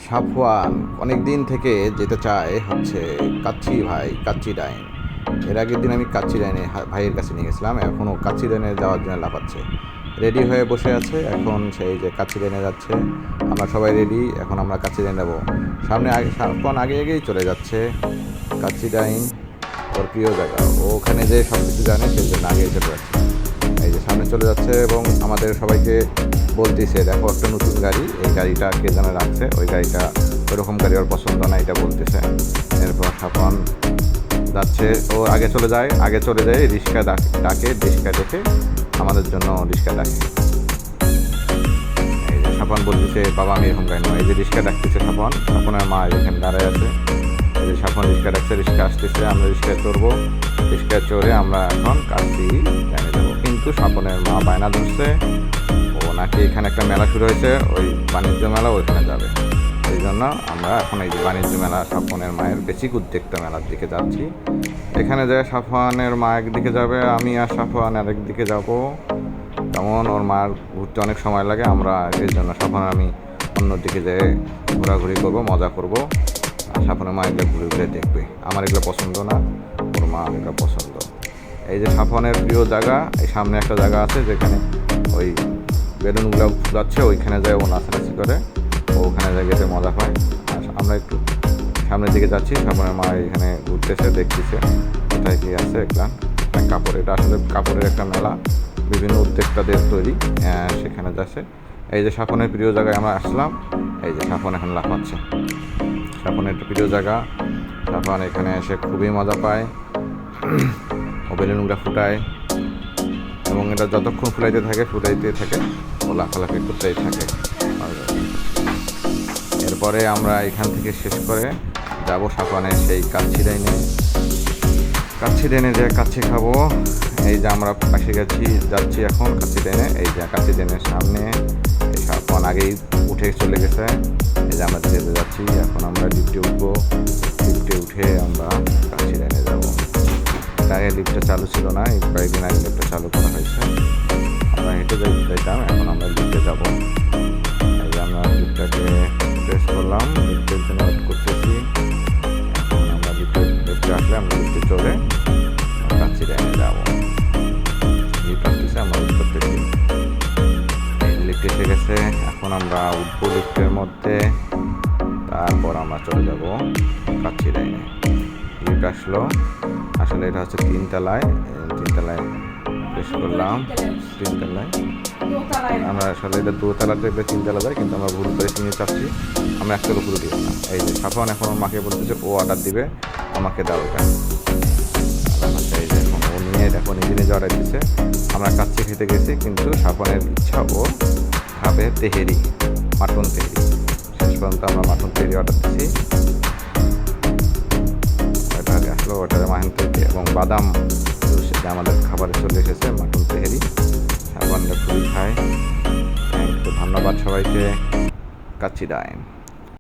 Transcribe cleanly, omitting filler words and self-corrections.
সাফওয়ান অনেক দিন থেকে যেতে চায় হচ্ছে কাচ্চি ডাইন। এর আগের দিন আমি কাচ্চি ডাইনে ভাইয়ের কাছে নিয়ে গেছিলাম, এখনও কাচ্চি ডাইনে যাওয়ার জন্য লাফাচ্ছে, রেডি হয়ে বসে আছে। এখন সেই যে কাচ্চি ডাইনে যাচ্ছে, আমরা সবাই রেডি, এখন আমরা কাচ্চি ডাইন যাবো। সামনে সাফওয়ান আগে আগেই চলে যাচ্ছে। কাচ্চি ডাইন ওর প্রিয় জায়গা, ও ওখানে যে সব কিছু জানে সেই জন্য আগেই চলে যাচ্ছে। এই যে সামনে চলে যাচ্ছে এবং আমাদের সবাইকে বলতেছে, দেখো একটা নতুন গাড়ি, এই গাড়িটা কে যেন রাখছে, ওই গাড়িটা ওইরকম গাড়ি ওর পছন্দ না, এটা বলতেছে। এরপর সাফওয়ান যাচ্ছে, ও আগে চলে যায় রিক্সা ডাকে, রিক্সা ডেকে আমাদের জন্য রিক্সা ডাকে। এই যে সাফওয়ান বলতেছে, বাবা আমি এরকম গাড়ি নয়, এই যে রিক্সা ডাকতেছে সাফওয়ানের মা এখানে দাঁড়ায় আছে। এই যে সাফওয়ান রিক্সা ডাকছে, রিক্সা আসতেছে, আমরা রিক্সায় চড়বো। রিক্সায় চড়ে আমরা এখন কাচ্চি ডাইনে যাবো। কিন্তু সাফওয়ানের মা বায়না ধরছে, ও নাকি এখানে একটা মেলা শুরু হয়েছে, ওই বাণিজ্য মেলা, ওইখানে যাবে। সেই জন্য আমরা এখন এই যে বাণিজ্য মেলা, সাফওয়ানের মায়ের বেসিক উদ্যোক্তা মেলার দিকে যাচ্ছি। এখানে যায় সাফওয়ানের মা একদিকে যাবে, আমি আর সাফওয়ান আরেকদিকে যাব। তেমন ওর মার ঘুরতে অনেক সময় লাগে, আমরা এই জন্য সাফওয়ান আমি অন্যদিকে যেয়ে ঘোরাঘুরি করবো, মজা করবো। আর সাফওয়ানের মা এগুলো ঘুরে ঘুরে দেখবে, আমার এগুলো পছন্দ না, ওর মা এগুলো পছন্দ। এই যে সাফওয়ানের প্রিয় জায়গা, এই সামনে একটা জায়গা আছে যেখানে ওই বেলুনগুলো ফুলাচ্ছে, ওইখানে যায় ও নাচানাচি করে, ও ওখানে জায়গাতে মজা পায়। আর আমরা একটু সামনের দিকে যাচ্ছি, সাফওয়ানের মা এখানে ঘুরতেছে, দেখতেছে কোথায় কী আছে। একলান কাপড়, এটা আসলে কাপড়ের একটা মেলা, বিভিন্ন উদ্যোক্তাদের তৈরি, সেখানে যাচ্ছে। এই যে সাফওয়ানের প্রিয় জায়গায় আমরা আসলাম। এই যে সাফওয়ান এখন লাফাচ্ছে, সাফওয়ানের একটা প্রিয় জায়গা। সাফওয়ান এখানে এসে খুবই মজা পায়, ও বেলুনগুলো ফুটায় এবং এটা যতক্ষণ ফুটাইতে থাকে ও লাফালাফি করতেই থাকে। এরপরে আমরা এখান থেকে শেষ করে যাব সাফওয়ানের সেই কাচ্চি ডাইনে যে কাচ্চি খাবো। এই যে আমরা পাশে যাচ্ছি এখন কাচ্চি ডাইনে। এই যে কাচ্চি ডাইনের সামনে সাফওয়ান আগেই উঠে চলে গেছে। এই যে আমরা যেতে যাচ্ছি, এখন আমরা লিফটে উঠবো, লিফটে উঠে আমরা কাচ্চি ডাইনে যাবো। আগে লিফটটা চালু ছিল না, এই কয়েকদিন আগে লিফটটা চালু করা হয়েছে। আমরা হেঁটে যাইতাম, এখন আমরা লিফটে যাবো। এই যে আমরা লিফটটাকে প্রেস করলাম, লিফটের জন্য ওয়েট করতেছি। এখন আমরা লিফটে আসলে আমরা লিফটে চলে কাচ্চি ডাইনে যাবো। লিফট আসতেছে, আমরা ওয়েট করতেছি। এই লিফট এসে গেছে, এখন আমরা উঠবো লিফটের মধ্যে, তারপর আমরা চলে যাব কাচ্চি ডাইনে। লিফট আসলো, আসলে এটা হচ্ছে তিনতলায় প্রেস করলাম, তিনতলায়। আমরা আসলে এটা দোতলা থেকে তিনতলা যায়, কিন্তু আমরা ভুল করে কিনে চাচ্ছি, আমরা একটা উপরে দিব না। এই যে সাফওয়ান এখন মাকে বলতেছে ও অর্ডার দিবে, আমাকে দাও এটা। এই যে এখন ও নিয়ে দেখো নিজে অর্ডার দিচ্ছে। আমরা কাচ্চি খেতে গেছি, কিন্তু সাফওয়ানের ইচ্ছা ও খাবে তেহেরি, মাটন তেহেরি। শেষ পর্যন্ত আমরা মাটন তেহেরি অর্ডার দিচ্ছি। আসলো ওটার মাটন তেহেরি এবং বাদাম সেটা আমাদের খাবারে চলে এসেছে, মাটন তেহেরি। সাফওয়ানরা খুবই খায়। ধন্যবাদ সবাইকে। কাচ্চি ডাইন।